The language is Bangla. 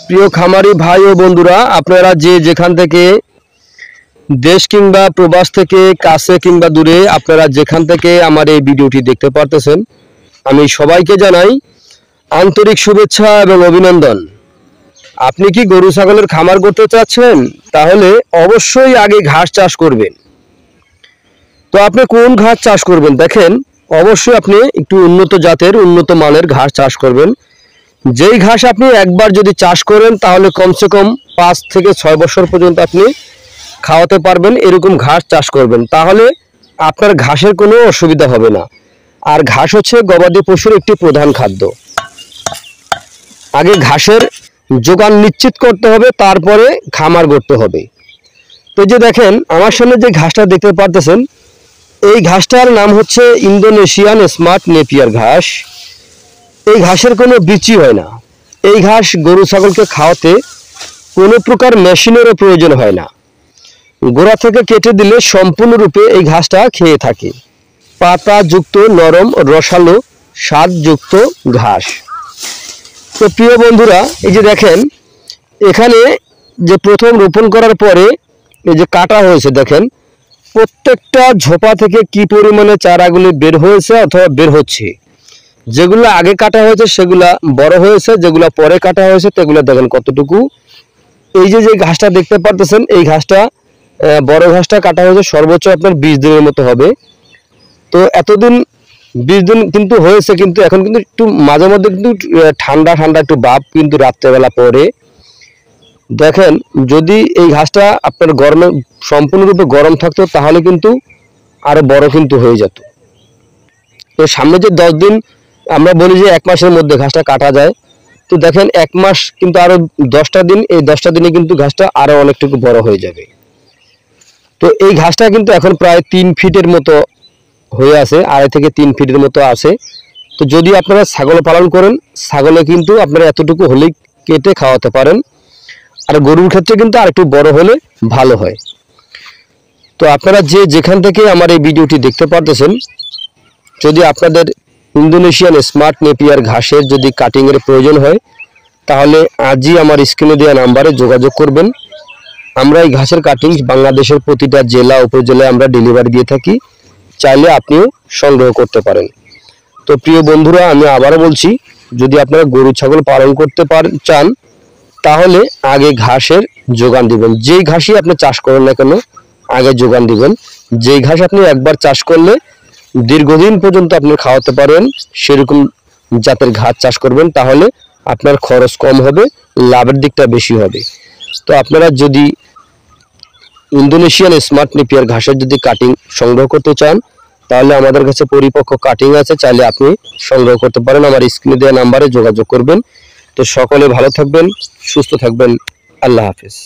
প্রিয় খামারি ভাই ও বন্ধুরা, আপনারা যে যেখান থেকে দেশ কিংবা প্রবাস থেকে কাছে কিংবা দূরে আপনারা যেখান থেকে আমার এই ভিডিওটি দেখতে পারতেছেন, আমি সবাইকে জানাই আন্তরিক শুভেচ্ছা এবং অভিনন্দন। আপনি কি গরু ছাগলের খামার করতে চাচ্ছেন? তাহলে অবশ্যই আগে ঘাস চাষ করবেন। তো আপনি কোন ঘাস চাষ করবেন? দেখেন, অবশ্যই আপনি একটু উন্নত জাতের উন্নত মানের ঘাস চাষ করবেন। যেই ঘাস আপনি একবার যদি চাষ করেন তাহলে কমসে কম 5 থেকে 6 বছর পর্যন্ত আপনি খাওয়াতে পারবেন, এরকম ঘাস চাষ করবেন। তাহলে আপনার ঘাসের কোনো অসুবিধা হবে না। আর ঘাস হচ্ছে গবাদি পশুর একটি প্রধান খাদ্য। আগে ঘাসের যোগান নিশ্চিত করতে হবে, তারপরে খামার করতে হবে। তো যে দেখেন আমার সামনে যে ঘাসটা দেখতে পারতেছেন, এই ঘাসটার নাম হচ্ছে ইন্দোনেশিয়ান স্মার্ট নেপিয়ার ঘাস। এই ঘাসের কোনো বিচি হয় না। এই ঘাস গরু ছাগলকে খাওয়াতে কোনো প্রকার মেশিনেরও প্রয়োজন হয় না। গোড়া থেকে কেটে দিলে সম্পূর্ণরূপে এই ঘাসটা খেয়ে থাকে। পাতা যুক্ত নরম রসালো স্বাদযুক্ত ঘাস। তো প্রিয় বন্ধুরা, এই যে দেখেন এখানে যে প্রথম রোপণ করার পরে এই যে কাটা হয়েছে, দেখেন প্রত্যেকটা ঝোপা থেকে কি পরিমাণে চারাগুলি বের হয়েছে অথবা বের হচ্ছে। যেগুলো আগে কাটা হয়েছে সেগুলা বড় হয়েছে, যেগুলো পরে কাটা হয়েছে সেগুলো দেখেন কতটুকু। এই যে ঘাসটা দেখতে পারতেছেন, এই ঘাসটা বড় ঘাসটা কাটা হয়েছে সর্বোচ্চ আপনার 20 দিনের মতো হবে। তো এতদিন 20 দিন কিন্তু হয়েছে, কিন্তু এখন কিন্তু একটু মাঝে মধ্যে কিন্তু ঠান্ডা ঠান্ডা একটু ভাব কিন্তু রাত্রেবেলা পরে। দেখেন যদি এই ঘাসটা আপনার গরমে সম্পূর্ণরূপে গরম থাকতো তাহলে কিন্তু আরো বড় কিন্তু হয়ে যেত। তো সামনে যে 10 দিন আমরা বলি যে 1 মাসের মধ্যে ঘাসটা কাটা যায়, তো দেখেন 1 মাস কিন্তু আরো 10টা দিন, এই 10টা দিনে কিন্তু ঘাসটা আরো অনেকটুকু বড় হয়ে যাবে। তো এই ঘাসটা কিন্তু এখন প্রায় 3 ফিটের মতো হয়ে আছে, 2.5 থেকে 3 ফিটের মতো আছে। তো যদি আপনারা ছাগল পালন করেন, ছাগলে কিন্তু আপনারা এতটুকু হলেই কেটে খাওয়াতে পারেন। আর গরুর ক্ষেত্রে কিন্তু আরেকটু বড় হলে ভালো হয়। তো আপনারা যে যেখান থেকে আমার এই ভিডিওটি দেখতে পারতেছেন, যদি আপনাদের ইন্দোনেশিয়ান স্মার্ট নেপিয়ার ঘাসের যদি কাটিংয়ের প্রয়োজন হয় তাহলে আজই আমার স্ক্রিনে দেওয়া নাম্বারে যোগাযোগ করবেন। আমরা এই ঘাসের কাটিং বাংলাদেশের প্রতিটা জেলা উপজেলায় আমরা ডেলিভারি দিয়ে থাকি, চাইলে আপনিও সংগ্রহ করতে পারেন। তো প্রিয় বন্ধুরা, আমি আবারও বলছি, যদি আপনারা গরু ছাগল পালন করতে চান তাহলে আগে ঘাসের যোগান দিবেন। যেই ঘাসই আপনি চাষ করেন না কেন আগে যোগান দিবেন। যেই ঘাস আপনি একবার চাষ করলে দীর্ঘদিন পর্যন্ত আপনি খাওয়াতে পারেন সেরকম জাতের ঘাস চাষ করবেন, তাহলে আপনার খরচ কম হবে, লাভের দিকটা বেশি হবে। তো আপনারা যদি ইন্দোনেশিয়ান স্মার্ট নেপিয়ার ঘাসের যদি কাটিং সংগ্রহ করতে চান তাহলে আমাদের কাছে পরিপক্ক কাটিং আছে, চাইলে আপনি সংগ্রহ করতে পারেন। আমার স্ক্রিনে দেওয়া নাম্বারে যোগাযোগ করবেন। তো সকলে ভালো থাকবেন, সুস্থ থাকবেন। আল্লাহ হাফেজ।